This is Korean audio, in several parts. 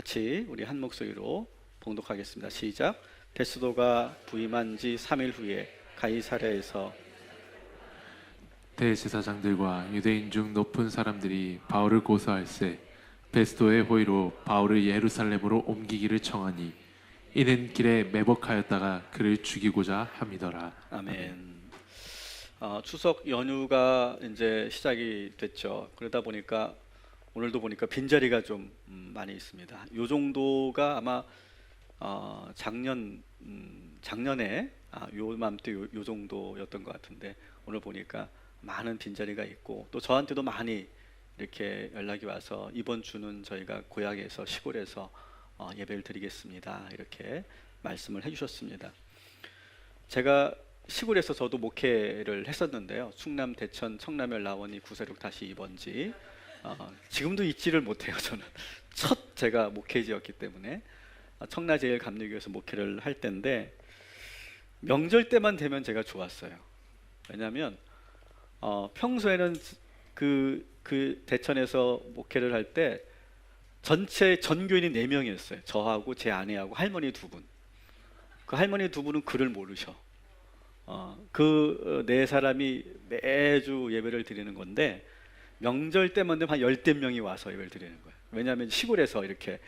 같이 우리 한 목소리로 봉독하겠습니다. 시작. 베스도가 부임한 지 3일 후에 가이사랴에서 대제사장들과 유대인 중 높은 사람들이 바울을 고소할세 베스도의 호의로 바울을 예루살렘으로 옮기기를 청하니 이는 길에 매복하였다가 그를 죽이고자 함이더라. 아멘. 추석 연휴가 이제 시작이 됐죠. 그러다 보니까 오늘도 보니까 빈자리가 좀 많이 있습니다. 요 정도가 아마 작년에 요맘때 요 정도였던 것 같은데 오늘 보니까 많은 빈자리가 있고 또 저한테도 많이 이렇게 연락이 와서 이번 주는 저희가 고향에서 시골에서 예배를 드리겠습니다. 이렇게 말씀을 해주셨습니다. 제가 시골에서 저도 목회를 했었는데요. 충남, 대천, 청라면, 라원이, 구세력 다시 2번지 지금도 잊지를 못해요. 저는 첫 제가 목회지였기 때문에 청라제일감리교에서 목회를 할 때인데 명절 때만 되면 제가 좋았어요. 왜냐하면 평소에는 그 대천에서 목회를 할 때 전체 전교인이 4명이었어요. 저하고 제 아내하고 할머니 2분. 그 할머니 2분은 글을 모르셔. 그 4사람이 매주 예배를 드리는 건데 명절 때만 되면 한 10대 명이 와서 예배를 드리는 거예요. 왜냐하면 시골에서 이렇게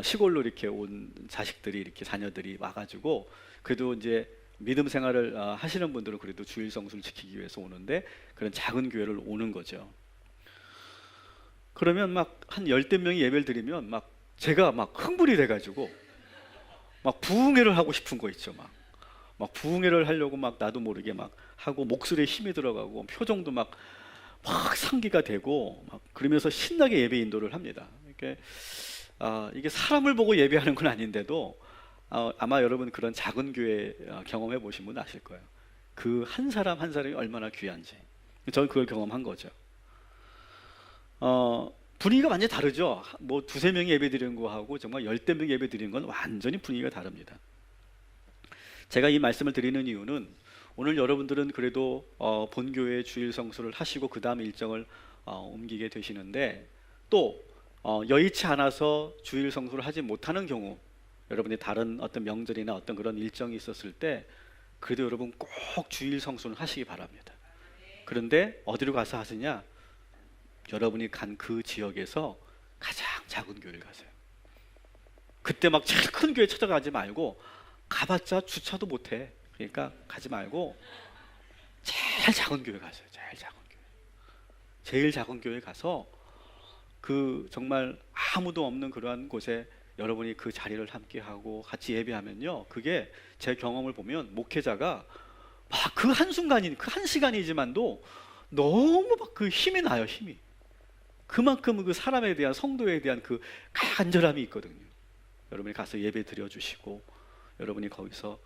시골로 이렇게 온 자식들이 이렇게 자녀들이 와가지고 그래도 이제 믿음 생활을 하시는 분들은 그래도 주일 성수를 지키기 위해서 오는데 그런 작은 교회를 오는 거죠. 그러면 막 한 10대 명이 예배를 드리면 막 제가 막 흥분이 돼가지고 막 부흥회를 하고 싶은 거 있죠. 막 부흥회를 하려고 막 나도 모르게 막 하고 목소리에 힘이 들어가고 표정도 막 상기가 되고 막 그러면서 신나게 예배 인도를 합니다. 이게 사람을 보고 예배하는 건 아닌데도 아마 여러분 그런 작은 교회 경험해 보신 분 아실 거예요. 그 한 사람 한 사람이 얼마나 귀한지. 저는 그걸 경험한 거죠. 분위기가 완전히 다르죠. 뭐 2-3명이 예배 드리는 거하고 정말 10대 명이 예배 드리는 건 완전히 분위기가 다릅니다. 제가 이 말씀을 드리는 이유는 오늘 여러분들은 그래도 본교회 주일 성수를 하시고 그 다음 일정을 옮기게 되시는데 또 여의치 않아서 주일 성수를 하지 못하는 경우 여러분이 다른 어떤 명절이나 어떤 그런 일정이 있었을 때 그래도 여러분 꼭 주일 성수는 하시기 바랍니다. 그런데 어디로 가서 하시냐? 여러분이 간 그 지역에서 가장 작은 교회를 가세요. 그때 막 제일 큰 교회 찾아가지 말고 가봤자 주차도 못해. 그러니까 가지 말고 제일 작은 교회 가세요. 제일 작은 교회 가서 그 정말 아무도 없는 그러한 곳에 여러분이 그 자리를 함께 하고 같이 예배하면요, 그게 제 경험을 보면 목회자가 막 그 한순간인 그 한 시간이지만도 너무 막 그 힘이 나요. 힘이 그만큼 그 사람에 대한 성도에 대한 그 간절함이 있거든요. 여러분이 가서 예배 드려주시고 여러분이 거기서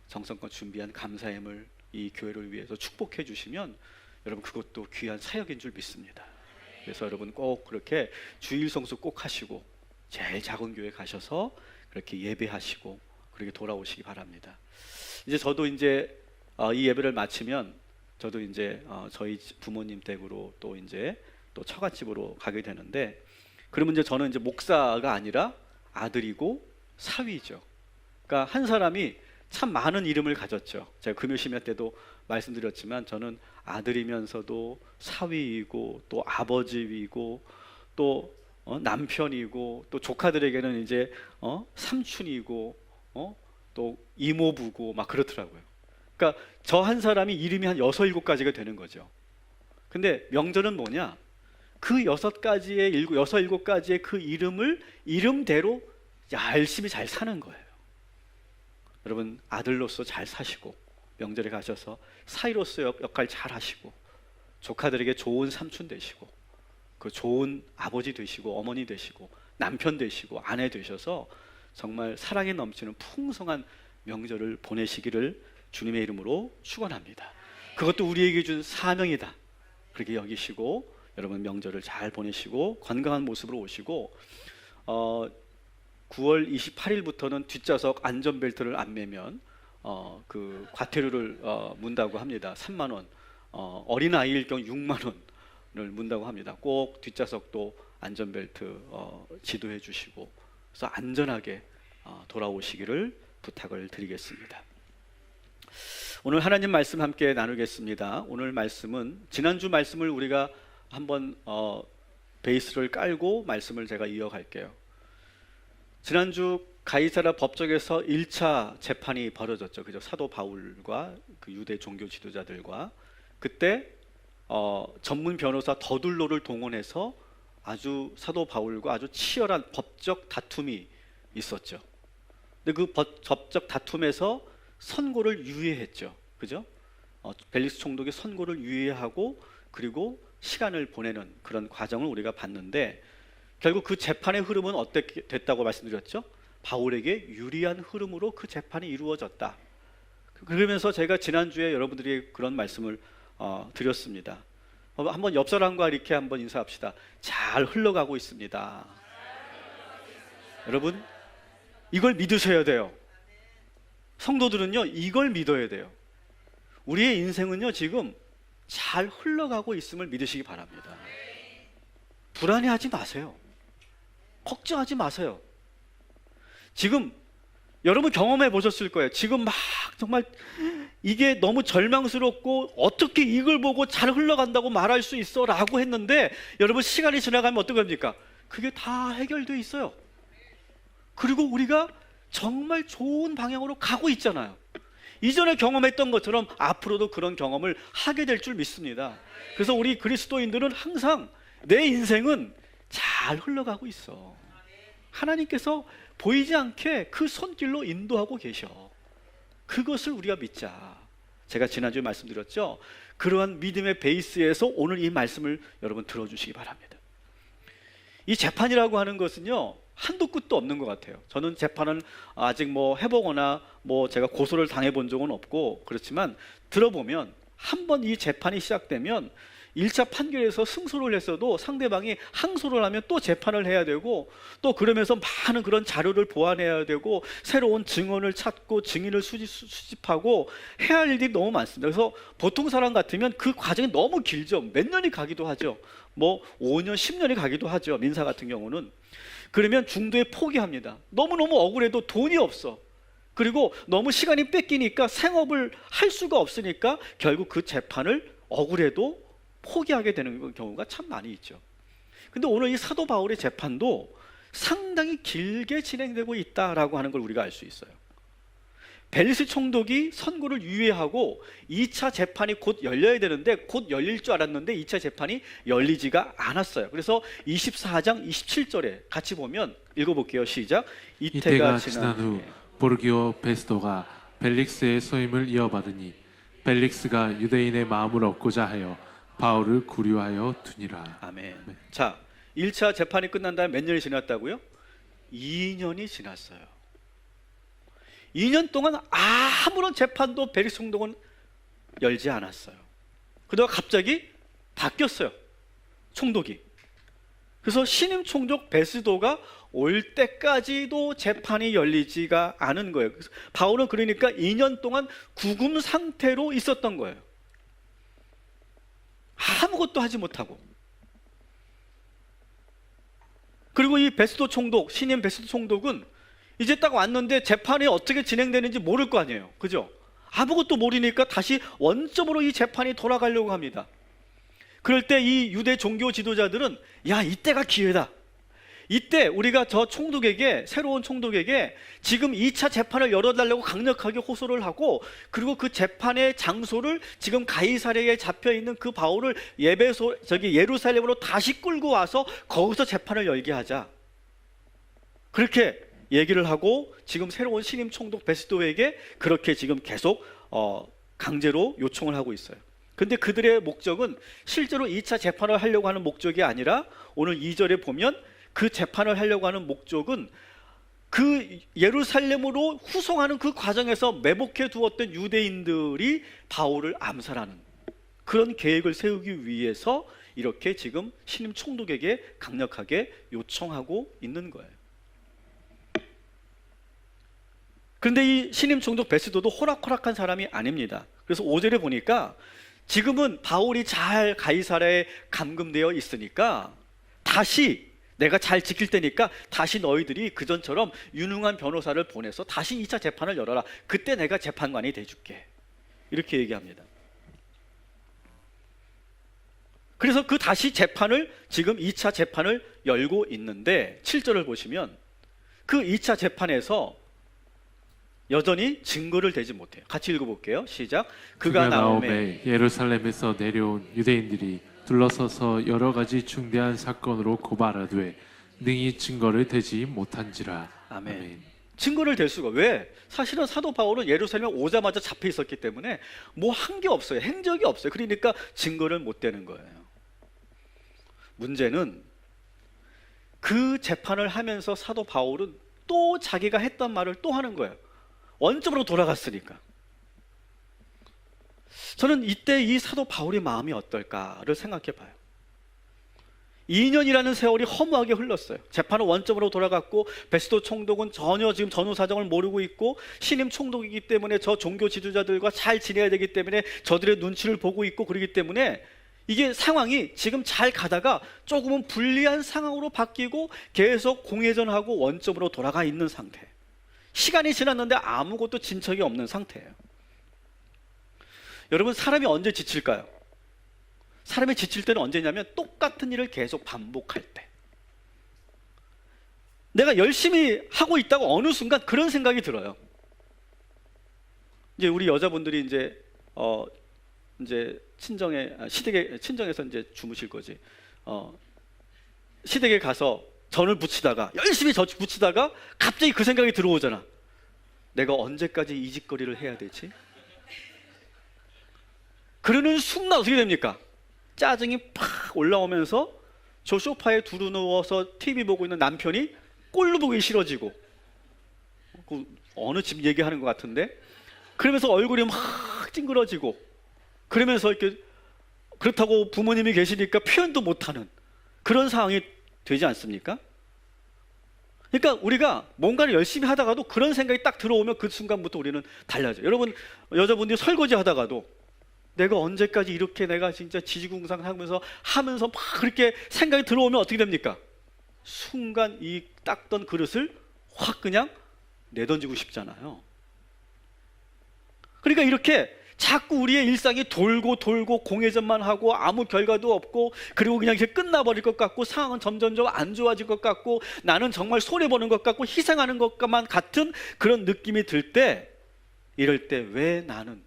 정성껏 준비한 감사함을 이 교회를 위해서 축복해 주시면 여러분 그것도 귀한 사역인 줄 믿습니다. 그래서 여러분 꼭 그렇게 주일 성수 꼭 하시고 제일 작은 교회 가셔서 그렇게 예배하시고 그렇게 돌아오시기 바랍니다. 이제 저도 이제 이 예배를 마치면 저도 이제 저희 부모님 댁으로 또 이제 또 처갓집으로 가게 되는데 그러면 이제 저는 이제 목사가 아니라 아들이고 사위죠. 그러니까 한 사람이 참 많은 이름을 가졌죠. 제가 금요심야 때도 말씀드렸지만 저는 아들이면서도 사위이고 또 아버지이고 또 남편이고 또 조카들에게는 이제 삼촌이고 또 이모부고 막 그렇더라고요. 그러니까 저 한 사람이 이름이 한 6-7가지가 되는 거죠. 근데 명절은 뭐냐? 그 6-7가지의 그 이름을 이름대로 열심히 잘 사는 거예요. 여러분 아들로서 잘 사시고 명절에 가셔서 사위로서 역할 잘 하시고 조카들에게 좋은 삼촌 되시고 그 좋은 아버지 되시고 어머니 되시고 남편 되시고 아내 되셔서 정말 사랑에 넘치는 풍성한 명절을 보내시기를 주님의 이름으로 축원합니다. 그것도 우리에게 준 사명이다. 그렇게 여기시고 여러분 명절을 잘 보내시고 건강한 모습으로 오시고 9월 28일부터는 뒷좌석 안전벨트를 안 매면 그 과태료를 문다고 합니다. 3만 원. 어린아이일 경우 6만 원을 문다고 합니다. 꼭 뒷좌석도 안전벨트 지도해 주시고 그래서 안전하게 돌아오시기를 부탁을 드리겠습니다. 오늘 하나님 말씀 함께 나누겠습니다. 오늘 말씀은 지난주 말씀을 우리가 한번 베이스를 깔고 말씀을 제가 이어갈게요. 지난주 가이사랴 법정에서 1차 재판이 벌어졌죠. 그죠? 사도 바울과 그 유대 종교 지도자들과 그때 전문 변호사 더둘로를 동원해서 아주 사도 바울과 아주 치열한 법적 다툼이 있었죠. 근데 그 법적 다툼에서 선고를 유예했죠. 그죠? 벨릭스 총독이 선고를 유예하고 그리고 시간을 보내는 그런 과정을 우리가 봤는데 결국 그 재판의 흐름은 어떻게 됐다고 말씀드렸죠? 바울에게 유리한 흐름으로 그 재판이 이루어졌다. 그러면서 제가 지난주에 여러분들이 그런 말씀을 드렸습니다. 한번 옆 사람과 이렇게 한번 인사합시다. 잘 흘러가고 있습니다. 여러분, 이걸 믿으셔야 돼요. 성도들은요, 이걸 믿어야 돼요. 우리의 인생은요, 지금 잘 흘러가고 있음을 믿으시기 바랍니다. 불안해하지 마세요. 걱정하지 마세요. 지금 여러분 경험해 보셨을 거예요. 지금 막 정말 이게 너무 절망스럽고 어떻게 이걸 보고 잘 흘러간다고 말할 수 있어 라고 했는데 여러분 시간이 지나가면 어떤 겁니까? 그게 다 해결되어 있어요. 그리고 우리가 정말 좋은 방향으로 가고 있잖아요. 이전에 경험했던 것처럼 앞으로도 그런 경험을 하게 될 줄 믿습니다. 그래서 우리 그리스도인들은 항상 내 인생은 잘 흘러가고 있어. 하나님께서 보이지 않게 그 손길로 인도하고 계셔. 그것을 우리가 믿자. 제가 지난주에 말씀드렸죠. 그러한 믿음의 베이스에서 오늘 이 말씀을 여러분 들어주시기 바랍니다. 이 재판이라고 하는 것은요, 한도 끝도 없는 것 같아요. 저는 재판을 아직 해보거나 제가 고소를 당해본 적은 없고 그렇지만 들어보면 한번 이 재판이 시작되면 1차 판결에서 승소를 했어도 상대방이 항소를 하면 또 재판을 해야 되고 또 그러면서 많은 그런 자료를 보완해야 되고 새로운 증언을 찾고 증인을 수집하고 해야 할 일이 너무 많습니다. 그래서 보통 사람 같으면 그 과정이 너무 길죠. 몇 년이 가기도 하죠. 5년, 10년이 가기도 하죠. 민사 같은 경우는. 그러면 중도에 포기합니다. 너무너무 억울해도 돈이 없어. 그리고 너무 시간이 뺏기니까 생업을 할 수가 없으니까 결국 그 재판을 억울해도 포기하게 되는 경우가 참 많이 있죠. 근데 오늘 이 사도 바울의 재판도 상당히 길게 진행되고 있다라고 하는 걸 우리가 알 수 있어요. 벨릭스 총독이 선고를 유예하고 2차 재판이 곧 열려야 되는데 곧 열릴 줄 알았는데 2차 재판이 열리지가 않았어요. 그래서 24장 27절에 같이 보면 읽어볼게요. 시작. 이때가 지난 후 보르기오 베스도가 벨릭스의 소임을 이어받으니 벨릭스가 유대인의 마음을 얻고자 하여 바울을 구류하여 두니라. 아멘. 자, 1차 재판이 끝난 다음에 몇 년이 지났다고요? 2년이 지났어요. 2년 동안 아무런 재판도 벨릭스 총독은 열지 않았어요. 그러다가 갑자기 바뀌었어요. 총독이. 그래서 신임 총독 베스도가 올 때까지도 재판이 열리지가 않은 거예요. 그래서 바울은 그러니까 2년 동안 구금 상태로 있었던 거예요. 아무것도 하지 못하고. 그리고 이 베스도 총독, 신임 베스도 총독은 이제 딱 왔는데 재판이 어떻게 진행되는지 모를 거 아니에요. 그죠? 아무것도 모르니까 다시 원점으로 이 재판이 돌아가려고 합니다. 그럴 때 이 유대 종교 지도자들은 야, 이때가 기회다. 이때 우리가 저 총독에게, 새로운 총독에게 지금 2차 재판을 열어달라고 강력하게 호소를 하고, 그리고 그 재판의 장소를 지금 가이사랴에 잡혀있는 그 바울을 예루살렘으로 다시 끌고 와서 거기서 재판을 열게 하자. 그렇게 얘기를 하고 지금 새로운 신임 총독 베스도에게 그렇게 지금 계속 강제로 요청을 하고 있어요. 근데 그들의 목적은 실제로 2차 재판을 하려고 하는 목적이 아니라 오늘 2절에 보면 그 재판을 하려고 하는 목적은 그 예루살렘으로 후송하는 그 과정에서 매복해 두었던 유대인들이 바울을 암살하는 그런 계획을 세우기 위해서 이렇게 지금 신임 총독에게 강력하게 요청하고 있는 거예요. 그런데 이 신임 총독 베스도도 호락호락한 사람이 아닙니다. 그래서 5절에 보니까 지금은 바울이 잘 가이사랴에 감금되어 있으니까 다시 내가 잘 지킬 테니까 다시 너희들이 그전처럼 유능한 변호사를 보내서 다시 2차 재판을 열어라. 그때 내가 재판관이 돼줄게. 이렇게 얘기합니다. 그래서 그 다시 재판을 지금 2차 재판을 열고 있는데 7절을 보시면 그 2차 재판에서 여전히 증거를 대지 못해요. 같이 읽어볼게요. 시작. 그가 나오매 예루살렘에서 내려온 유대인들이 둘러서서 여러 가지 중대한 사건으로 고발하되 능히 증거를 대지 못한지라. 아멘. 증거를 댈 수가. 왜? 사실은 사도 바울은 예루살렘에 오자마자 잡혀 있었기 때문에 뭐 한 게 없어요. 행적이 없어요. 그러니까 증거를 못 대는 거예요. 문제는 그 재판을 하면서 사도 바울은 또 자기가 했던 말을 또 하는 거예요. 원점으로 돌아갔으니까. 저는 이때 이 사도 바울의 마음이 어떨까를 생각해 봐요. 2년이라는 세월이 허무하게 흘렀어요. 재판은 원점으로 돌아갔고 베스도 총독은 전혀 지금 전후 사정을 모르고 있고 신임 총독이기 때문에 저 종교 지도자들과 잘 지내야 되기 때문에 저들의 눈치를 보고 있고 그러기 때문에 이게 상황이 지금 잘 가다가 조금은 불리한 상황으로 바뀌고 계속 공회전하고 원점으로 돌아가 있는 상태. 시간이 지났는데 아무것도 진척이 없는 상태예요. 여러분, 사람이 언제 지칠까요? 사람이 지칠 때는 언제냐면 똑같은 일을 계속 반복할 때. 내가 열심히 하고 있다고 어느 순간 그런 생각이 들어요. 이제 우리 여자분들이 이제 시댁에서 이제 주무실 거지. 시댁에 가서 전을 붙이다가 열심히 붙이다가 갑자기 그 생각이 들어오잖아. 내가 언제까지 이 짓거리를 해야 되지? 그러는 순간 어떻게 됩니까? 짜증이 팍 올라오면서 저 소파에 두루 누워서 TV 보고 있는 남편이 꼴로 보기 싫어지고, 어느 집 얘기하는 것 같은데, 그러면서 얼굴이 막 찡그러지고, 그러면서 이렇게, 그렇다고 부모님이 계시니까 표현도 못하는 그런 상황이 되지 않습니까? 그러니까 우리가 뭔가를 열심히 하다가도 그런 생각이 딱 들어오면 그 순간부터 우리는 달라져요. 여러분, 여자분들이 설거지 하다가도 내가 언제까지 이렇게 내가 진짜 지지공상하면서 막 그렇게 생각이 들어오면 어떻게 됩니까? 순간 이 닦던 그릇을 확 그냥 내던지고 싶잖아요. 그러니까 이렇게 자꾸 우리의 일상이 돌고 공회전만 하고 아무 결과도 없고, 그리고 그냥 이제 끝나버릴 것 같고, 상황은 점점점 안 좋아질 것 같고, 나는 정말 손해보는 것 같고 희생하는 것만 같은 그런 느낌이 들 때, 이럴 때 왜 나는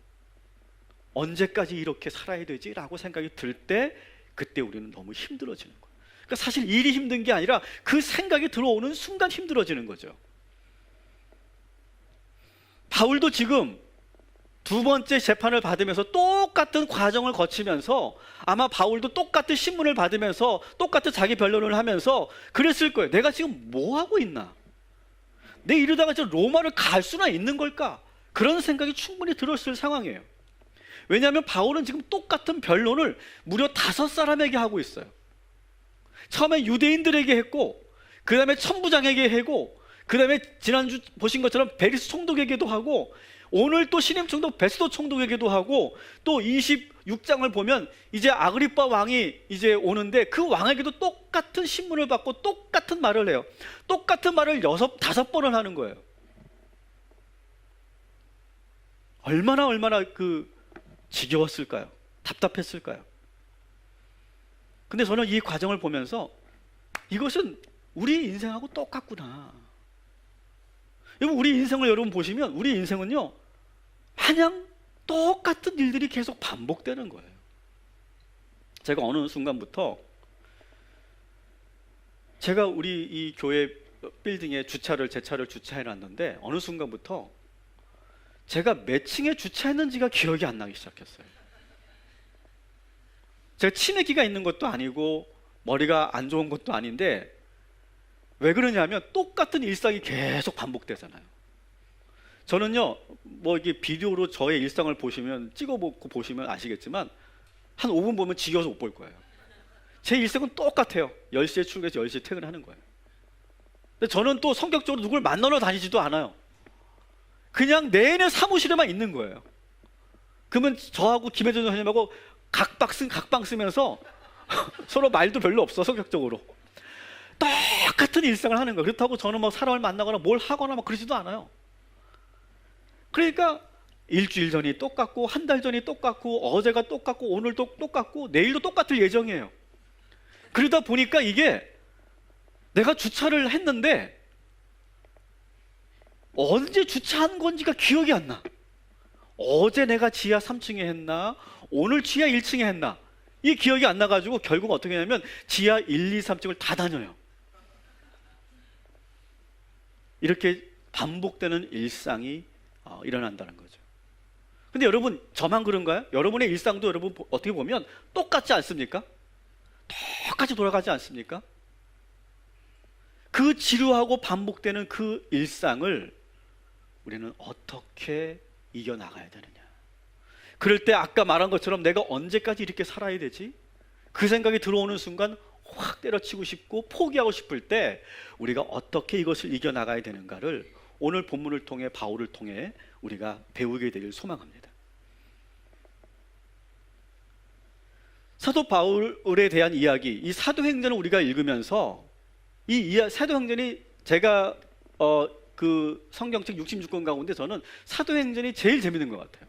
언제까지 이렇게 살아야 되지? 라고 생각이 들 때, 그때 우리는 너무 힘들어지는 거예요. 그러니까 사실 일이 힘든 게 아니라 그 생각이 들어오는 순간 힘들어지는 거죠. 바울도 지금 두 번째 재판을 받으면서 똑같은 과정을 거치면서, 아마 바울도 똑같은 신문을 받으면서 똑같은 자기 변론을 하면서 그랬을 거예요. 내가 지금 뭐 하고 있나? 내 이러다가 저 로마를 갈 수나 있는 걸까? 그런 생각이 충분히 들었을 상황이에요. 왜냐하면 바울은 지금 똑같은 변론을 무려 5사람에게 하고 있어요. 처음에 유대인들에게 했고, 그 다음에 천부장에게 하고, 그 다음에 지난주 보신 것처럼 베리스 총독에게도 하고, 오늘 또 신임 총독 베스도 총독에게도 하고, 또 26장을 보면 이제 아그리빠 왕이 이제 오는데 그 왕에게도 똑같은 신문을 받고 똑같은 말을 해요. 똑같은 말을 5번을 하는 거예요. 얼마나 지겨웠을까요? 답답했을까요? 근데 저는 이 과정을 보면서 이것은 우리 인생하고 똑같구나. 여러분, 우리 인생을 여러분 보시면 우리 인생은요, 마냥 똑같은 일들이 계속 반복되는 거예요. 제가 어느 순간부터 제가 우리 이 교회 빌딩에 제 차를 주차해 놨는데, 어느 순간부터 제가 몇 층에 주차했는지가 기억이 안 나기 시작했어요. 제가 치매기가 있는 것도 아니고 머리가 안 좋은 것도 아닌데, 왜 그러냐면 똑같은 일상이 계속 반복되잖아요. 저는요, 뭐 이게 비디오로 저의 일상을 보시면, 찍어보고 보시면 아시겠지만 한 5분 보면 지겨워서 못 볼 거예요. 제 일상은 똑같아요. 10시에 출근해서 10시에 퇴근하는 거예요. 근데 저는 또 성격적으로 누굴 만나러 다니지도 않아요. 그냥 내내 사무실에만 있는 거예요. 그러면 저하고 김혜전 선생님하고 각방 쓰면서 서로 말도 별로 없어, 성격적으로. 똑같은 일상을 하는 거예요. 그렇다고 저는 뭐 사람을 만나거나 뭘 하거나 막 그러지도 않아요. 그러니까 일주일 전이 똑같고 한 달 전이 똑같고 어제가 똑같고 오늘도 똑같고 내일도 똑같을 예정이에요. 그러다 보니까 이게 내가 주차를 했는데 언제 주차한 건지가 기억이 안 나. 어제 내가 지하 3층에 했나 오늘 지하 1층에 했나 이 기억이 안 나가지고 결국 어떻게 하냐면 지하 1, 2, 3층을 다 다녀요. 이렇게 반복되는 일상이 일어난다는 거죠. 근데 여러분 저만 그런가요? 여러분의 일상도 여러분 어떻게 보면 똑같지 않습니까? 똑같이 돌아가지 않습니까? 그 지루하고 반복되는 그 일상을 우리는 어떻게 이겨나가야 되느냐. 그럴 때 아까 말한 것처럼 내가 언제까지 이렇게 살아야 되지? 그 생각이 들어오는 순간 확 때려치고 싶고 포기하고 싶을 때 우리가 어떻게 이것을 이겨나가야 되는가를 오늘 본문을 통해 바울을 통해 우리가 배우게 되길 소망합니다. 사도 바울에 대한 이야기, 이 사도행전을 우리가 읽으면서 이 사도행전이 제가 그 성경책 66권 가운데 저는 사도행전이 제일 재밌는 것 같아요.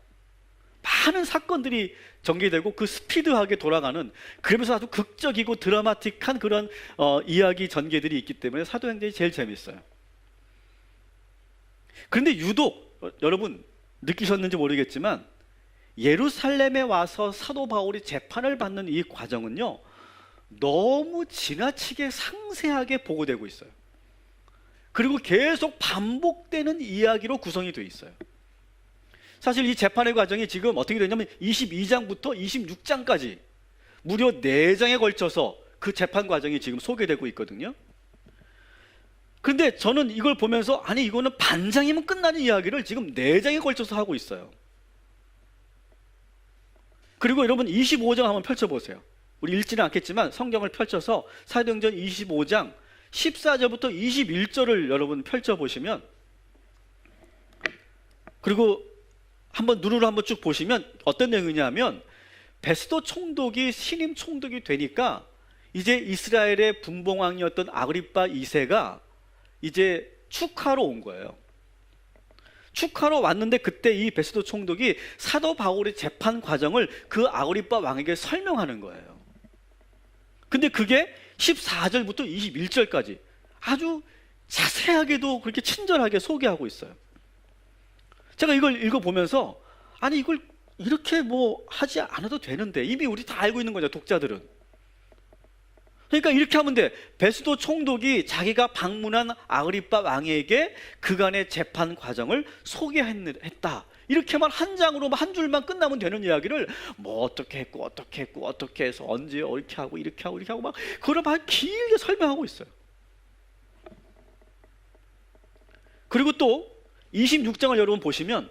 많은 사건들이 전개되고 그 스피드하게 돌아가는, 그러면서 아주 극적이고 드라마틱한 그런 이야기 전개들이 있기 때문에 사도행전이 제일 재밌어요. 그런데 유독 여러분 느끼셨는지 모르겠지만 예루살렘에 와서 사도 바울이 재판을 받는 이 과정은요 너무 지나치게 상세하게 보고되고 있어요. 그리고 계속 반복되는 이야기로 구성이 되어 있어요. 사실 이 재판의 과정이 지금 어떻게 되냐면 22장부터 26장까지 무려 4장에 걸쳐서 그 재판 과정이 지금 소개되고 있거든요. 그런데 저는 이걸 보면서 아니 이거는 반장이면 끝나는 이야기를 지금 4장에 걸쳐서 하고 있어요. 그리고 여러분 25장 한번 펼쳐보세요. 우리 읽지는 않겠지만 성경을 펼쳐서 사도행전 25장 14절부터 21절을 여러분 펼쳐보시면, 그리고 한번 눈으로 한번 쭉 보시면 어떤 내용이냐면 베스도 총독이 신임 총독이 되니까 이제 이스라엘의 분봉왕이었던 아그리빠 2세가 이제 축하로 온 거예요. 축하로 왔는데 그때 이 베스도 총독이 사도 바울의 재판 과정을 그 아그리빠 왕에게 설명하는 거예요. 근데 그게 14절부터 21절까지 아주 자세하게도 그렇게 친절하게 소개하고 있어요. 제가 이걸 읽어보면서 아니 이걸 이렇게 뭐 하지 않아도 되는데 이미 우리 다 알고 있는 거죠, 독자들은. 그러니까 이렇게 하면 돼. 베스도 총독이 자기가 방문한 아그리빠 왕에게 그간의 재판 과정을 소개했다. 이렇게만 한 장으로 한 줄만 끝나면 되는 이야기를 뭐 어떻게 했고 어떻게 했고 어떻게 해서 언제 이렇게 하고 이렇게 하고 이렇게 하고 막 그걸 막 길게 설명하고 있어요. 그리고 또 26장을 여러분 보시면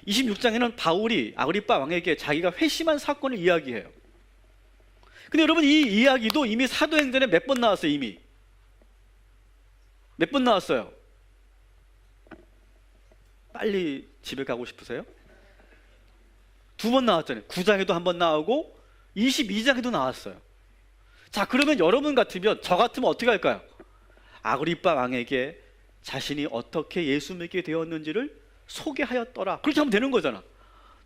26장에는 바울이 아그리빠 왕에게 자기가 회심한 사건을 이야기해요. 근데 여러분 이 이야기도 이미 사도행전에 몇 번 나왔어요. 이미 몇 번 나왔어요. 빨리 집에 가고 싶으세요? 2번 나왔잖아요. 9장에도 한 번 나오고 22장에도 나왔어요. 자, 그러면 여러분 같으면, 저 같으면 어떻게 할까요? 아그리빠 왕에게 자신이 어떻게 예수 믿게 되었는지를 소개하였더라, 그렇게 하면 되는 거잖아.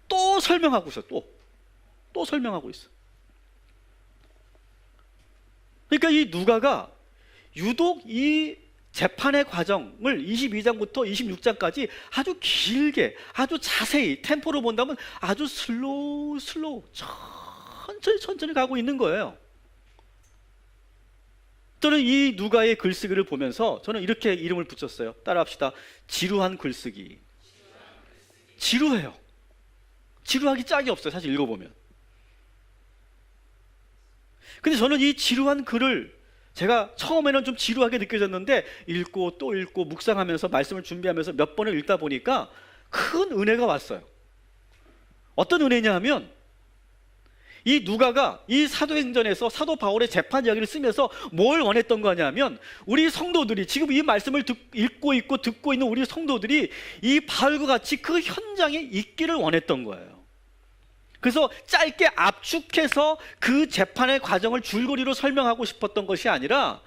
또 설명하고 있어. 또 설명하고 있어. 그러니까 이 누가가 유독 이 재판의 과정을 22장부터 26장까지 아주 길게 아주 자세히 템포로 본다면 아주 슬로우 천천히 가고 있는 거예요. 저는 이 누가의 글쓰기를 보면서 저는 이렇게 이름을 붙였어요. 따라합시다. 지루한 글쓰기. 지루해요. 지루하기 짝이 없어요, 사실 읽어보면. 근데 저는 이 지루한 글을 제가 처음에는 좀 지루하게 느껴졌는데 읽고 또 읽고 묵상하면서 말씀을 준비하면서 몇 번을 읽다 보니까 큰 은혜가 왔어요. 어떤 은혜냐 하면 이 누가가 이 사도행전에서 사도 바울의 재판 이야기를 쓰면서 뭘 원했던 거냐면 우리 성도들이 지금 이 말씀을 읽고 있고 듣고 있는 우리 성도들이 이 바울과 같이 그 현장에 있기를 원했던 거예요. 그래서 짧게 압축해서 그 재판의 과정을 줄거리로 설명하고 싶었던 것이 아니라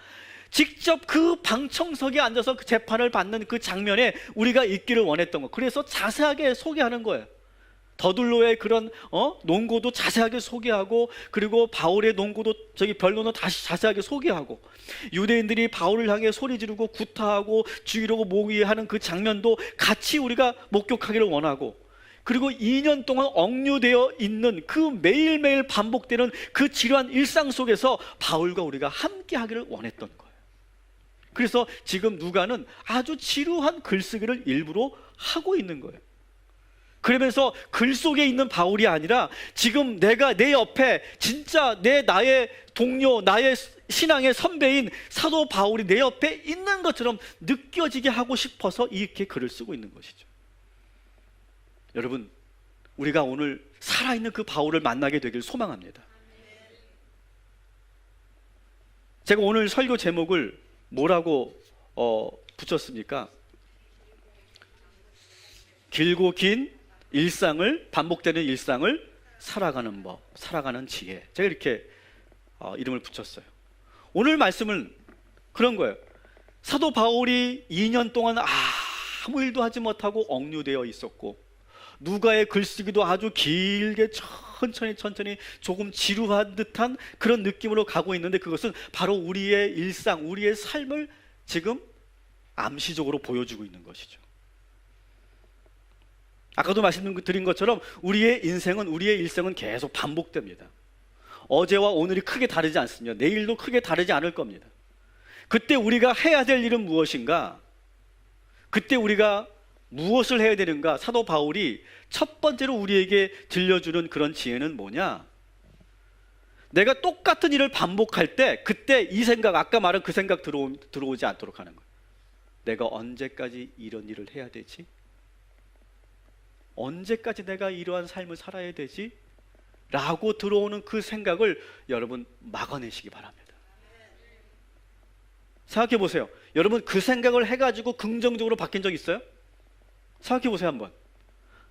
직접 그 방청석에 앉아서 그 재판을 받는 그 장면에 우리가 있기를 원했던 거. 그래서 자세하게 소개하는 거예요. 더둘로의 그런 논고도 자세하게 소개하고, 그리고 바울의 논고도 변론도 다시 자세하게 소개하고, 유대인들이 바울을 향해 소리 지르고 구타하고 죽이려고 모의하는 그 장면도 같이 우리가 목격하기를 원하고, 그리고 2년 동안 억류되어 있는 그 매일매일 반복되는 그 지루한 일상 속에서 바울과 우리가 함께 하기를 원했던 거예요. 그래서 지금 누가는 아주 지루한 글쓰기를 일부러 하고 있는 거예요. 그러면서 글 속에 있는 바울이 아니라 지금 내가 내 옆에 진짜 나의 동료, 나의 신앙의 선배인 사도 바울이 내 옆에 있는 것처럼 느껴지게 하고 싶어서 이렇게 글을 쓰고 있는 것이죠. 여러분, 우리가 오늘 살아있는 그 바울을 만나게 되길 소망합니다. 제가 오늘 설교 제목을 뭐라고 붙였습니까? 길고 긴 일상을, 반복되는 일상을 살아가는 법, 살아가는 지혜. 제가 이렇게 이름을 붙였어요. 오늘 말씀은 그런 거예요. 사도 바울이 2년 동안 아무 일도 하지 못하고 억류되어 있었고, 누가의 글쓰기도 아주 길게 천천히 조금 지루한 듯한 그런 느낌으로 가고 있는데, 그것은 바로 우리의 일상, 우리의 삶을 지금 암시적으로 보여주고 있는 것이죠. 아까도 말씀드린 것처럼 우리의 일생은 계속 반복됩니다. 어제와 오늘이 크게 다르지 않습니다. 내일도 크게 다르지 않을 겁니다. 그때 우리가 해야 될 일은 무엇인가? 그때 우리가 무엇을 해야 되는가? 사도 바울이 첫 번째로 우리에게 들려주는 그런 지혜는 뭐냐? 내가 똑같은 일을 반복할 때 그때 이 생각, 아까 말한 그 생각 들어오지 않도록 하는 거예요. 내가 언제까지 이런 일을 해야 되지? 언제까지 내가 이러한 삶을 살아야 되지? 라고 들어오는 그 생각을 여러분 막아내시기 바랍니다. 생각해 보세요. 여러분 그 생각을 해가지고 긍정적으로 바뀐 적 있어요? 생각해 보세요 한번.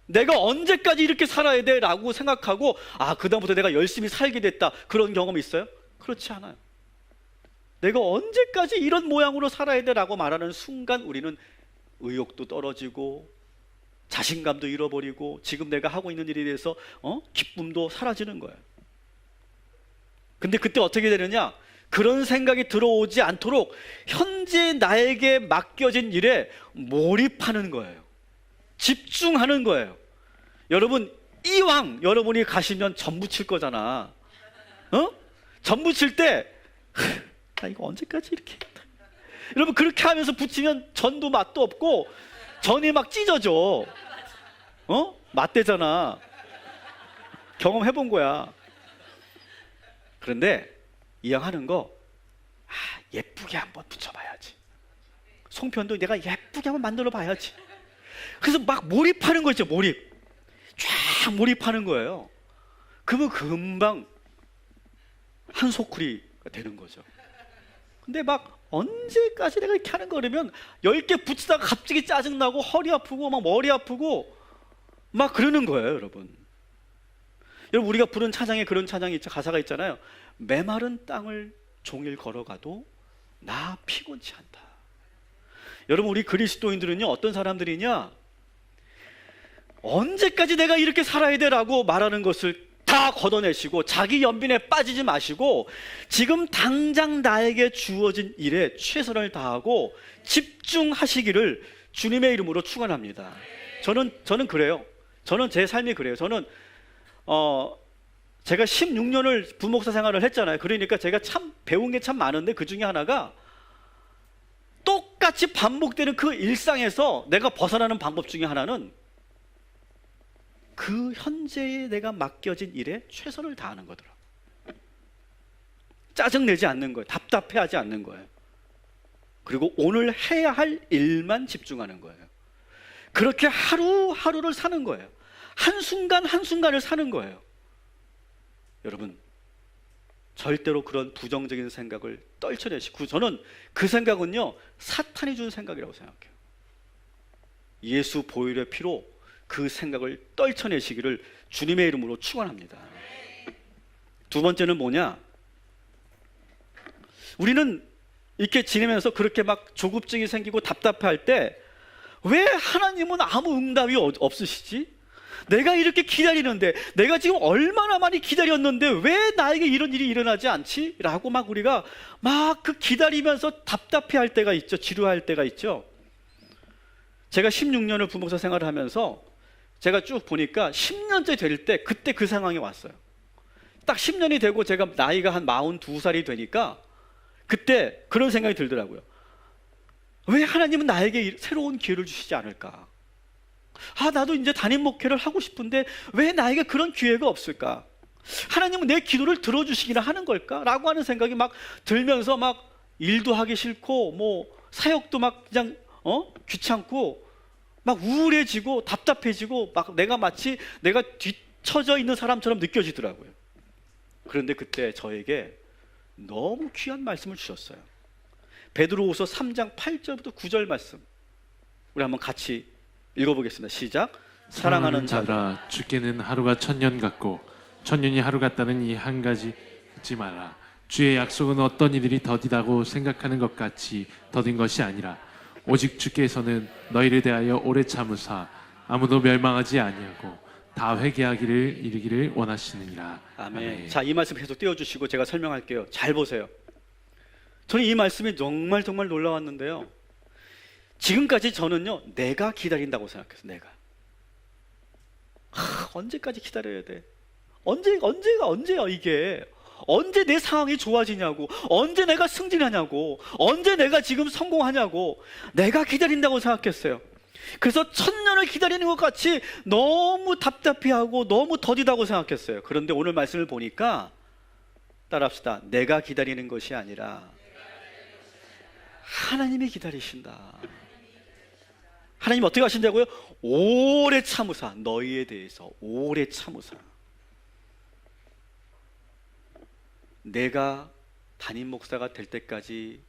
내가 언제까지 이렇게 살아야 돼? 라고 생각하고 그다음부터 내가 열심히 살게 됐다, 그런 경험이 있어요? 그렇지 않아요. 내가 언제까지 이런 모양으로 살아야 돼? 라고 말하는 순간 우리는 의욕도 떨어지고 자신감도 잃어버리고 지금 내가 하고 있는 일에 대해서 기쁨도 사라지는 거예요. 근데 그때 어떻게 되느냐? 그런 생각이 들어오지 않도록 현재 나에게 맡겨진 일에 몰입하는 거예요. 집중하는 거예요. 여러분, 이왕 여러분이 가시면 전 부칠 거잖아. 전 부칠 때 나 이거 언제까지 이렇게 했다. 여러분 그렇게 하면서 부치면 전도 맛도 없고 전이 막 찢어져. 맛대잖아. 경험해본 거야. 그런데 이왕 하는 거 예쁘게 한번 붙여봐야지. 송편도 내가 예쁘게 한번 만들어 봐야지. 그래서 막 몰입하는 거 있죠. 쫙 몰입하는 거예요. 그러면 금방 한 소쿠리가 되는 거죠. 근데 막 언제까지 내가 이렇게 하는 거 그러면 10개 붙이다가 갑자기 짜증나고 허리 아프고 막 머리 아프고 막 그러는 거예요. 여러분 우리가 부른 찬양에 그런 찬양이 가사가 있잖아요. 메마른 땅을 종일 걸어가도 나 피곤치 않다. 여러분 우리 그리스도인들은요 어떤 사람들이냐, 언제까지 내가 이렇게 살아야 돼? 라고 말하는 것을 다 걷어내시고 자기 연민에 빠지지 마시고 지금 당장 나에게 주어진 일에 최선을 다하고 집중하시기를 주님의 이름으로 축원합니다. 저는 그래요. 저는 제 삶이 그래요. 저는 제가 16년을 부목사 생활을 했잖아요. 그러니까 제가 참 배운 게 참 많은데 그 중에 하나가 똑같이 반복되는 그 일상에서 내가 벗어나는 방법 중에 하나는 그 현재에 내가 맡겨진 일에 최선을 다하는 거더라. 짜증내지 않는 거예요. 답답해하지 않는 거예요. 그리고 오늘 해야 할 일만 집중하는 거예요. 그렇게 하루하루를 사는 거예요. 한순간 한순간을 사는 거예요. 여러분 절대로 그런 부정적인 생각을 떨쳐내시고, 저는 그 생각은요 사탄이 준 생각이라고 생각해요. 예수 보혈의 피로 그 생각을 떨쳐내시기를 주님의 이름으로 축원합니다. 두 번째는 뭐냐? 우리는 이렇게 지내면서 그렇게 막 조급증이 생기고 답답할 때 왜 하나님은 아무 응답이 없으시지? 내가 이렇게 기다리는데, 내가 지금 얼마나 많이 기다렸는데 왜 나에게 이런 일이 일어나지 않지? 라고 막 우리가 막 그 기다리면서 답답해할 때가 있죠. 지루할 때가 있죠. 제가 16년을 부목사 생활을 하면서 제가 쭉 보니까 10년째 될 때 그때 그 상황이 왔어요. 딱 10년이 되고 제가 나이가 한 42살이 되니까 그때 그런 생각이 들더라고요. 왜 하나님은 나에게 새로운 기회를 주시지 않을까? 나도 이제 담임 목회를 하고 싶은데 왜 나에게 그런 기회가 없을까? 하나님은 내 기도를 들어주시기나 하는 걸까? 라고 하는 생각이 막 들면서 막 일도 하기 싫고 뭐 사역도 막 그냥 귀찮고 막 우울해지고 답답해지고 막 마치 내가 뒤처져 있는 사람처럼 느껴지더라고요. 그런데 그때 저에게 너무 귀한 말씀을 주셨어요. 베드로후서 3장 8절부터 9절 말씀, 우리 한번 같이 읽어보겠습니다. 시작. 사랑하는 자들아, 주께는 하루가 1000년 같고 1000년이 하루 같다는 이 한 가지 잊지 마라. 주의 약속은 어떤 이들이 더디다고 생각하는 것 같이 더딘 것이 아니라 오직 주께서는 너희를 대하여 오래 참으사 아무도 멸망하지 아니하고 다 회개하기를 이르기를 원하시느니라. 아멘. 자, 이 말씀 계속 띄워주시고 제가 설명할게요. 잘 보세요. 저는 이 말씀이 정말 놀라웠는데요. 지금까지 저는요, 내가 기다린다고 생각했어요. 내가 언제까지 기다려야 돼? 언제야 이게? 언제 내 상황이 좋아지냐고, 언제 내가 승진하냐고, 언제 내가 지금 성공하냐고, 내가 기다린다고 생각했어요. 그래서 1000년을 기다리는 것 같이 너무 답답해하고 너무 더디다고 생각했어요. 그런데 오늘 말씀을 보니까 따라합시다. 내가 기다리는 것이 아니라 하나님이 기다리신다. 하나님 어떻게 하신다고요? 오래 참으사, 너희에 대해서 오래 참으사. 내가 담임 목사가 될 때까지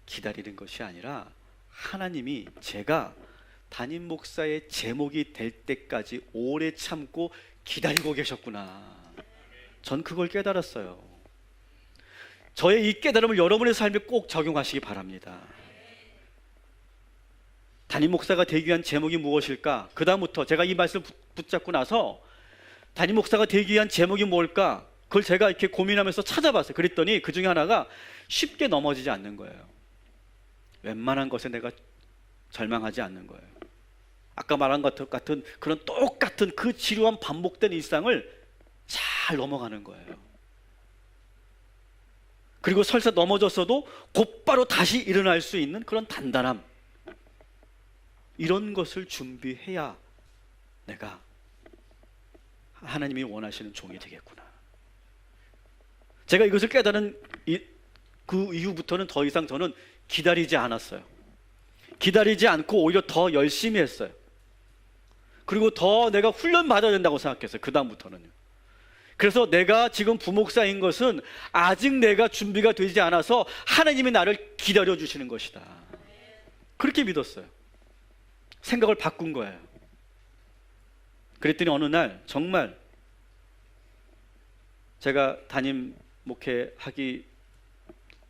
기다리는 것이 아니라 하나님이 제가 담임 목사의 제목이 될 때까지 오래 참고 기다리고 계셨구나. 전 그걸 깨달았어요. 저의 이 깨달음을 여러분의 삶에 꼭 적용하시기 바랍니다. 담임 목사가 되기 위한 제목이 무엇일까? 그 다음부터 제가 이 말씀을 붙잡고 나서 담임 목사가 되기 위한 제목이 뭘까? 그걸 제가 이렇게 고민하면서 찾아봤어요. 그랬더니 그 중에 하나가 쉽게 넘어지지 않는 거예요. 웬만한 것에 내가 절망하지 않는 거예요. 아까 말한 것 같은 그런 똑같은 그 지루한 반복된 일상을 잘 넘어가는 거예요. 그리고 설사 넘어졌어도 곧바로 다시 일어날 수 있는 그런 단단함, 이런 것을 준비해야 내가 하나님이 원하시는 종이 되겠구나. 제가 이것을 깨달은 그 이후부터는 더 이상 저는 기다리지 않았어요. 기다리지 않고 오히려 더 열심히 했어요. 그리고 더 내가 훈련 받아야 된다고 생각했어요. 그 다음부터는요. 그래서 내가 지금 부목사인 것은 아직 내가 준비가 되지 않아서 하나님이 나를 기다려 주시는 것이다. 그렇게 믿었어요. 생각을 바꾼 거예요. 그랬더니 어느 날 정말 제가 담임 목회하기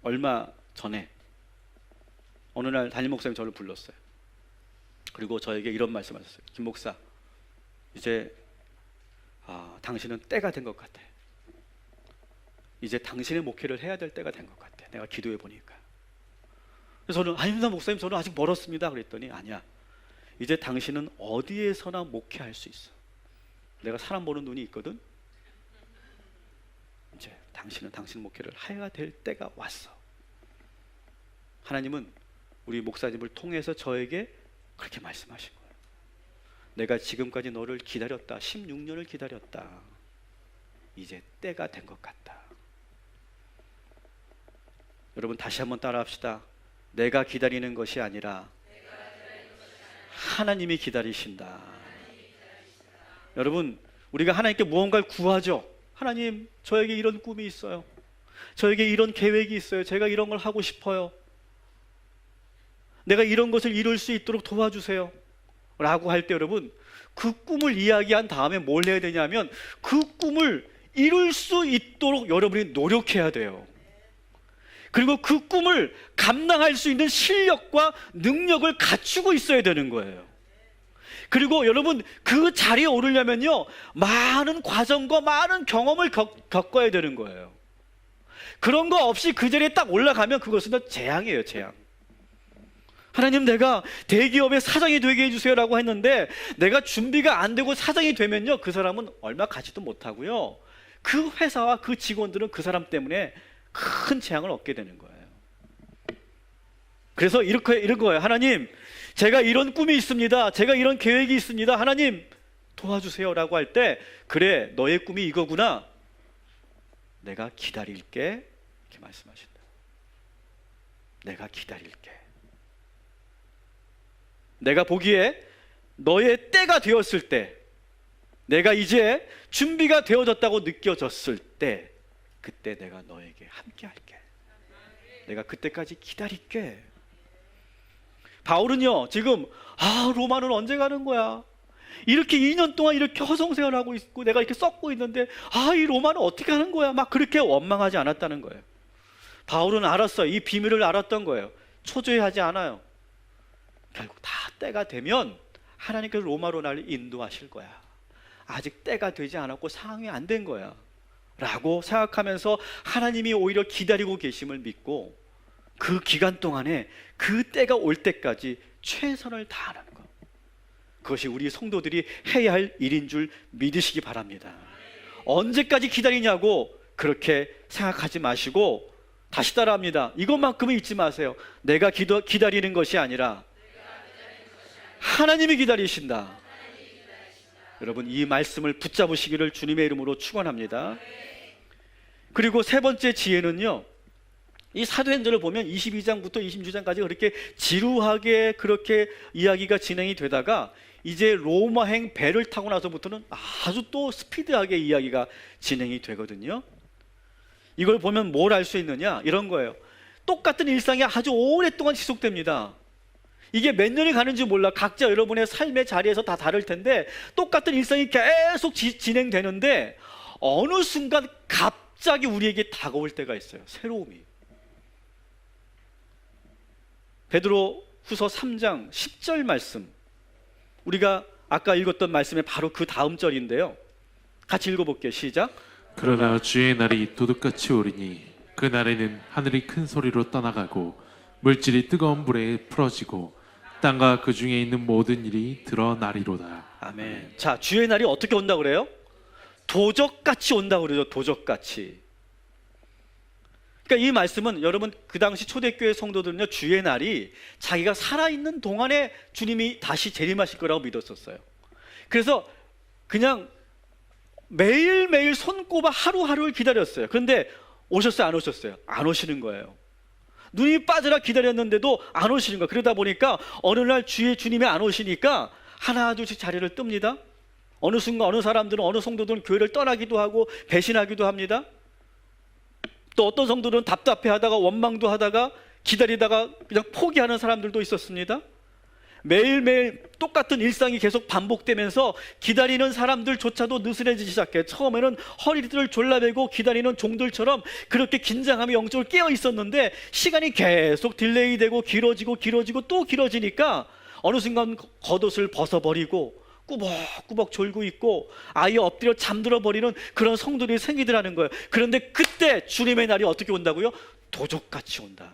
얼마 전에 어느 날 담임 목사님이 저를 불렀어요. 그리고 저에게 이런 말씀하셨어요. 김 목사, 이제 당신은 때가 된 것 같아. 이제 당신의 목회를 해야 될 때가 된 것 같아. 내가 기도해 보니까. 그래서 저는 아닙니다 목사님, 저는 아직 멀었습니다. 그랬더니 아니야, 이제 당신은 어디에서나 목회할 수 있어. 내가 사람 보는 눈이 있거든. 이제 당신은 당신 목회를 해야 될 때가 왔어. 하나님은 우리 목사님을 통해서 저에게 그렇게 말씀하신 거예요. 내가 지금까지 너를 기다렸다. 16년을 기다렸다. 이제 때가 된 것 같다. 여러분 다시 한번 따라합시다. 내가 기다리는 것이 아니라 하나님이 기다리신다. 여러분, 우리가 하나님께 무언가를 구하죠. 하나님, 저에게 이런 꿈이 있어요. 저에게 이런 계획이 있어요. 제가 이런 걸 하고 싶어요. 내가 이런 것을 이룰 수 있도록 도와주세요. 라고 할 때 여러분, 그 꿈을 이야기한 다음에 뭘 해야 되냐면 그 꿈을 이룰 수 있도록 여러분이 노력해야 돼요. 그리고 그 꿈을 감당할 수 있는 실력과 능력을 갖추고 있어야 되는 거예요. 그리고 여러분, 그 자리에 오르려면요, 많은 과정과 많은 경험을 겪어야 되는 거예요. 그런 거 없이 그 자리에 딱 올라가면 그것은 재앙이에요, 재앙. 하나님, 내가 대기업의 사장이 되게 해주세요라고 했는데 내가 준비가 안 되고 사장이 되면요, 그 사람은 얼마 가지도 못하고요, 그 회사와 그 직원들은 그 사람 때문에 큰 재앙을 얻게 되는 거예요. 그래서 이런 거예요. 하나님, 제가 이런 꿈이 있습니다. 제가 이런 계획이 있습니다. 하나님 도와주세요라고 할 때, 그래, 너의 꿈이 이거구나, 내가 기다릴게, 이렇게 말씀하신다. 내가 기다릴게. 내가 보기에 너의 때가 되었을 때, 내가 이제 준비가 되어졌다고 느껴졌을 때, 그때 내가 너에게 함께 할게. 내가 그때까지 기다릴게. 바울은요, 지금 로마는 언제 가는 거야? 이렇게 2년 동안 이렇게 허송세월하고 있고 내가 이렇게 썩고 있는데 이 로마는 어떻게 하는 거야? 막 그렇게 원망하지 않았다는 거예요. 바울은 알았어요. 이 비밀을 알았던 거예요. 초조해하지 않아요. 결국 다 때가 되면 하나님께서 로마로 나를 인도하실 거야. 아직 때가 되지 않았고 상황이 안 된 거야 라고 생각하면서 하나님이 오히려 기다리고 계심을 믿고, 그 기간 동안에 그 때가 올 때까지 최선을 다하는 것, 그것이 우리 성도들이 해야 할 일인 줄 믿으시기 바랍니다. 언제까지 기다리냐고 그렇게 생각하지 마시고 다시 따라합니다. 이것만큼은 잊지 마세요. 내가 기다리는 것이 아니라 하나님이 기다리신다. 여러분, 이 말씀을 붙잡으시기를 주님의 이름으로 축원합니다. 그리고 세 번째 지혜는요, 이 사도행전을 보면 22장부터 26장까지 그렇게 지루하게 그렇게 이야기가 진행이 되다가 이제 로마행 배를 타고 나서부터는 아주 또 스피드하게 이야기가 진행이 되거든요. 이걸 보면 뭘 알 수 있느냐, 이런 거예요. 똑같은 일상이 아주 오랫동안 지속됩니다. 이게 몇 년이 가는지 몰라. 각자 여러분의 삶의 자리에서 다 다를 텐데 똑같은 일상이 계속 진행되는데 어느 순간 갑자기 우리에게 다가올 때가 있어요. 새로움이. 베드로 후서 3장 10절 말씀, 우리가 아까 읽었던 말씀의 바로 그 다음 절인데요, 같이 읽어볼게요. 시작. 그러나 주의 날이 도둑같이 오리니 그 날에는 하늘이 큰 소리로 떠나가고 물질이 뜨거운 불에 풀어지고 땅과 그 중에 있는 모든 일이 드러나리로다. 아멘. 자, 주의 날이 어떻게 온다 그래요? 도적같이 온다 그러죠. 도적같이. 그러니까 이 말씀은 여러분, 그 당시 초대교회 성도들은요, 주의 날이 자기가 살아있는 동안에 주님이 다시 재림하실 거라고 믿었었어요. 그래서 그냥 매일매일 손꼽아 하루하루를 기다렸어요. 그런데 오셨어요, 안 오셨어요? 안 오시는 거예요. 눈이 빠져라 기다렸는데도 안 오시는 거예요. 그러다 보니까 어느 날 주님이 안 오시니까 하나 둘씩 자리를 뜹니다. 어느 순간 어느 사람들은, 어느 성도들은 교회를 떠나기도 하고 배신하기도 합니다. 또 어떤 성도들은 답답해하다가 원망도 하다가 기다리다가 그냥 포기하는 사람들도 있었습니다. 매일매일 똑같은 일상이 계속 반복되면서 기다리는 사람들조차도 느슨해지기 시작해요. 처음에는 허리를 졸라매고 기다리는 종들처럼 그렇게 긴장하며 영적으로 깨어 있었는데 시간이 계속 딜레이되고 길어지고 또 길어지니까 어느 순간 겉옷을 벗어버리고 꾸벅꾸벅 졸고 있고 아예 엎드려 잠들어 버리는 그런 성도들이 생기더라는 거예요. 그런데 그때 주님의 날이 어떻게 온다고요? 도적같이 온다.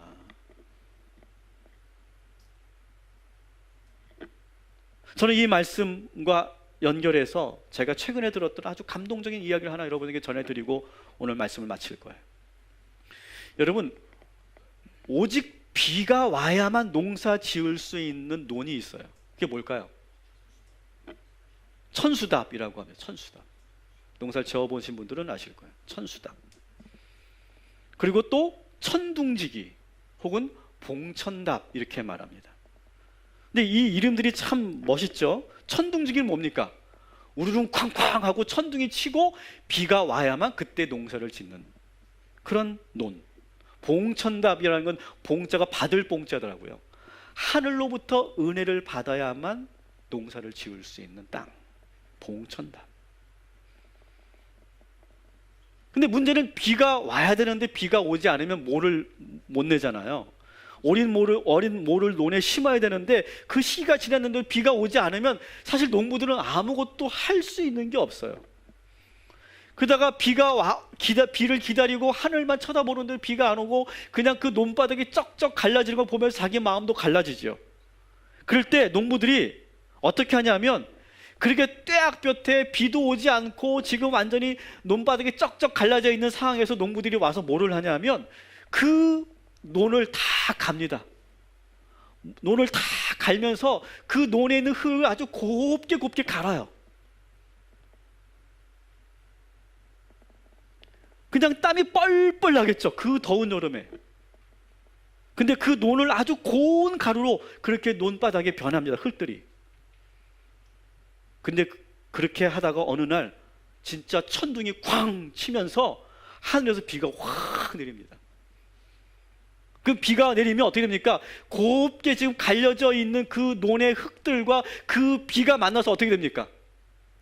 저는 이 말씀과 연결해서 제가 최근에 들었던 아주 감동적인 이야기를 하나 여러분에게 전해드리고 오늘 말씀을 마칠 거예요. 여러분, 오직 비가 와야만 농사 지을 수 있는 논이 있어요. 그게 뭘까요? 천수답이라고 하면, 천수답. 농사를 지어보신 분들은 아실 거예요. 천수답. 그리고 또 천둥지기 혹은 봉천답, 이렇게 말합니다. 근데 이 이름들이 참 멋있죠. 천둥지기는 뭡니까? 우르릉 쾅쾅 하고 천둥이 치고 비가 와야만 그때 농사를 짓는 그런 논. 봉천답이라는 건 봉자가 받을 봉자더라고요. 하늘로부터 은혜를 받아야만 농사를 지을 수 있는 땅. 봉천답. 근데 문제는 비가 와야 되는데 비가 오지 않으면 모를 못 내잖아요. 어린 모를 논에 심어야 되는데 그 시기가 지났는데 비가 오지 않으면 사실 농부들은 아무것도 할 수 있는 게 없어요. 그러다가 비를 기다리고 하늘만 쳐다보는데 비가 안 오고 그냥 그 논바닥이 쩍쩍 갈라지는 걸 보면서 자기 마음도 갈라지죠. 그럴 때 농부들이 어떻게 하냐면 그렇게 떼약볕에 비도 오지 않고 지금 완전히 논바닥이 쩍쩍 갈라져 있는 상황에서 농부들이 와서 뭐를 하냐면 그 논을 다 갑니다. 논을 다 갈면서 그 논에 있는 흙을 아주 곱게 갈아요. 그냥 땀이 뻘뻘 나겠죠. 그 더운 여름에. 근데 그 논을 아주 고운 가루로 그렇게 논바닥에 변합니다. 흙들이. 근데 그렇게 하다가 어느 날 진짜 천둥이 쾅 치면서 하늘에서 비가 확 내립니다. 그 비가 내리면 어떻게 됩니까? 곱게 지금 갈려져 있는 그 논의 흙들과 그 비가 만나서 어떻게 됩니까?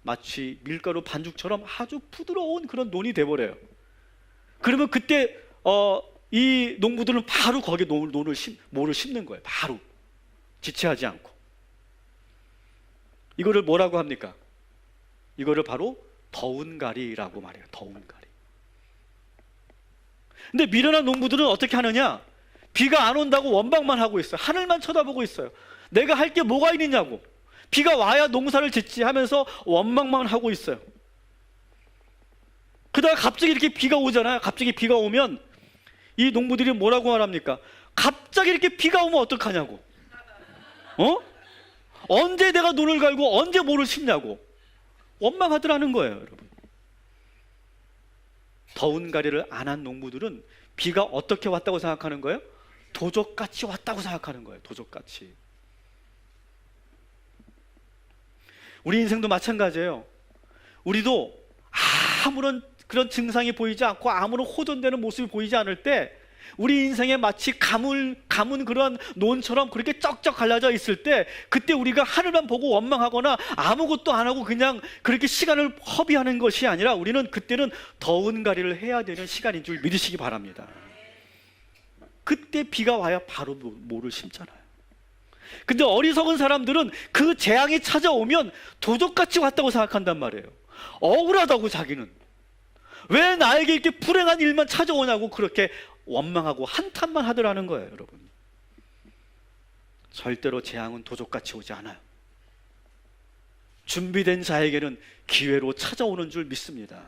마치 밀가루 반죽처럼 아주 부드러운 그런 논이 돼버려요. 그러면 그때 이 농부들은 바로 거기에 모를 심는 거예요. 바로 지체하지 않고. 이거를 뭐라고 합니까? 이거를 바로 더운 가리라고 말해요. 더운 가리. 근데 미련한 농부들은 어떻게 하느냐? 비가 안 온다고 원망만 하고 있어요. 하늘만 쳐다보고 있어요. 내가 할 게 뭐가 있느냐고. 비가 와야 농사를 짓지 하면서 원망만 하고 있어요. 그러다가 갑자기 이렇게 비가 오잖아요. 갑자기 비가 오면 이 농부들이 뭐라고 말합니까? 갑자기 이렇게 비가 오면 어떡하냐고. 언제 내가 논을 갈고 언제 모를 심냐고 원망하더라는 거예요, 여러분. 더운 가리를 안 한 농부들은 비가 어떻게 왔다고 생각하는 거예요? 도적같이 왔다고 생각하는 거예요. 도적같이. 우리 인생도 마찬가지예요. 우리도 아무런 그런 증상이 보이지 않고 아무런 호전되는 모습이 보이지 않을 때 우리 인생에 마치 감은 그런 논처럼 그렇게 쩍쩍 갈라져 있을 때 그때 우리가 하늘만 보고 원망하거나 아무것도 안 하고 그냥 그렇게 시간을 허비하는 것이 아니라 우리는 그때는 더운 가리를 해야 되는 시간인 줄 믿으시기 바랍니다. 그때 비가 와야 바로 모를 심잖아요. 근데 어리석은 사람들은 그 재앙이 찾아오면 도적같이 왔다고 생각한단 말이에요. 억울하다고 자기는. 왜 나에게 이렇게 불행한 일만 찾아오냐고 그렇게 원망하고 한탄만 하더라는 거예요, 여러분. 절대로 재앙은 도적같이 오지 않아요. 준비된 자에게는 기회로 찾아오는 줄 믿습니다.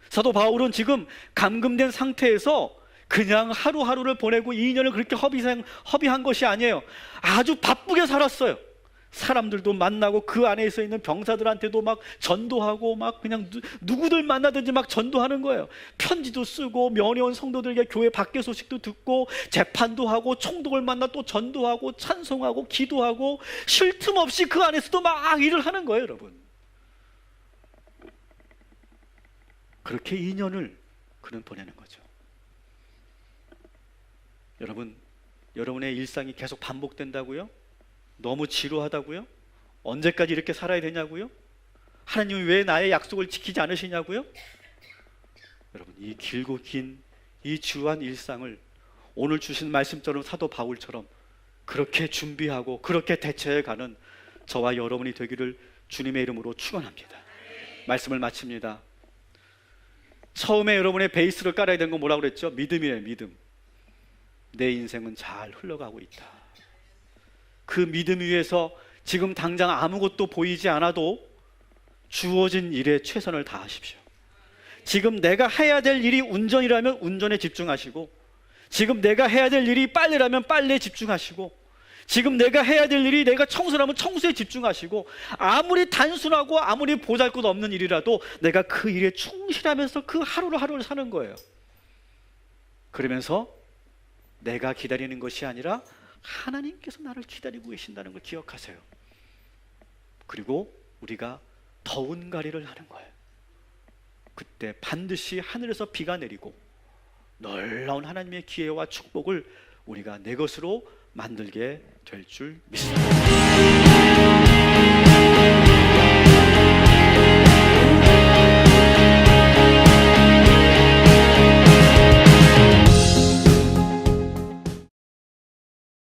사도 바울은 지금 감금된 상태에서 그냥 하루하루를 보내고 2년을 그렇게 허비한 것이 아니에요. 아주 바쁘게 살았어요. 사람들도 만나고 그 안에 있는 병사들한테도 막 전도하고 막 그냥 누구들 만나든지 막 전도하는 거예요. 편지도 쓰고 면회 온 성도들에게 교회 밖의 소식도 듣고 재판도 하고 총독을 만나 또 전도하고 찬송하고 기도하고 쉴 틈 없이 그 안에서도 막 일을 하는 거예요, 여러분. 그렇게 2년을 그는 보내는 거죠. 여러분, 여러분의 일상이 계속 반복된다고요? 너무 지루하다고요? 언제까지 이렇게 살아야 되냐고요? 하나님이 왜 나의 약속을 지키지 않으시냐고요? 여러분, 이 길고 긴 이 지루한 일상을 오늘 주신 말씀처럼 사도 바울처럼 그렇게 준비하고 그렇게 대처해가는 저와 여러분이 되기를 주님의 이름으로 축원합니다. 말씀을 마칩니다. 처음에 여러분의 베이스를 깔아야 되는 건 뭐라고 그랬죠? 믿음이에요, 믿음. 내 인생은 잘 흘러가고 있다. 그 믿음 위에서 지금 당장 아무것도 보이지 않아도 주어진 일에 최선을 다하십시오. 지금 내가 해야 될 일이 운전이라면 운전에 집중하시고, 지금 내가 해야 될 일이 빨래라면 빨래에 집중하시고, 지금 내가 해야 될 일이 내가 청소라면 청소에 집중하시고, 아무리 단순하고 아무리 보잘것 없는 일이라도 내가 그 일에 충실하면서 그 하루를 사는 거예요. 그러면서 내가 기다리는 것이 아니라 하나님께서 나를 기다리고 계신다는 걸 기억하세요. 그리고 우리가 더운 가리를 하는 거예요. 그때 반드시 하늘에서 비가 내리고 놀라운 하나님의 기회와 축복을 우리가 내 것으로 만들게 될 줄 믿습니다.